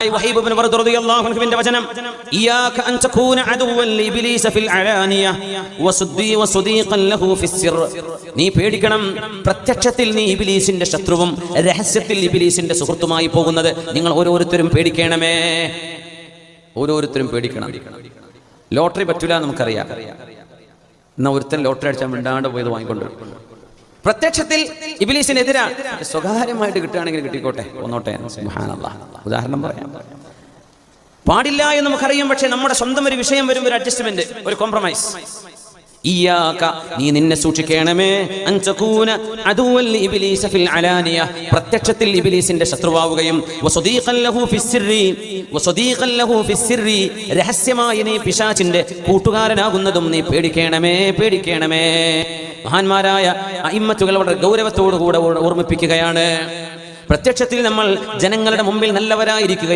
വഹീബ് ഇബ്നു വറദ് റളിയല്ലാഹു അൻഹുവിന്റെ വചനം ഇയ്യാക അൻ തകൂന അദുവൻ ലിബ്ലീസ ഫിൽ അലാനിയ വസുദീഖൻ ലഹു ഫിസ്സിർ. നീ പേടിക്കണം, പ്രത്യക്ഷത്തിൽ നീ ഇബ്ലീസിന്റെ ശത്രുവും രഹസ്യത്തിൽ ഇബ്ലീസിന്റെ സുഹൃത്തുമായി പോകുന്നത് നിങ്ങൾ ഓരോരുത്തരും പേടിക്കണമേ. ഓരോരുത്തരും പേടിക്കണം. ലോട്ടറി പറ്റൂല നമുക്കറിയാം. എന്നാ ഒരുത്തൻ ലോട്ടറി അടിച്ചാൽ മിണ്ടാണ്ട് പോയത് വാങ്ങിക്കൊണ്ടിരിക്കും. പ്രത്യക്ഷത്തിൽ ഇബ്ലീസിനെതിരാണ്. സ്വകാര്യമായിട്ട് കിട്ടുകയാണെങ്കിൽ കിട്ടിക്കോട്ടെ, ഒന്നോട്ടെ. സുബ്ഹാനല്ലാഹ്. ഉദാഹരണം പറയാം, പാടില്ല എന്ന് നമുക്കറിയാം. പക്ഷെ നമ്മുടെ സ്വന്തം ഒരു വിഷയം വരും, ഒരു അഡ്ജസ്റ്റ്മെന്റ്, ഒരു കോംപ്രമൈസ്. ഇയ്യാക, നീ നിന്നെ സൂക്ഷിക്കണമേ, അൻ തകൂന അദുവൻ ലിബ്ലീസ ഫിൽ അലാനിയ, പ്രത്യക്ഷത്തിൽ ഇബ്ലീസിന്റെ ശത്രുവാവുകയും വസുദീഖൻ ലഹു ഫിസ്സിറി, വസുദീഖൻ ലഹു ഫിസ്സിറി, രഹസ്യമായി നീ പിശാചിന്റെ കൂട്ടുകാരനാകുന്നതും നീ പേടിക്കണമേ, പേടിക്കണമേ. മഹാന്മാരായ അഇമ്മത്തുകൾ വളരെ ഗൗരവത്തോടുകൂടെ ഓർമ്മിപ്പിക്കുകയാണ്. പ്രത്യക്ഷത്തിൽ നമ്മൾ ജനങ്ങളുടെ മുമ്പിൽ നല്ലവരായിരിക്കുക.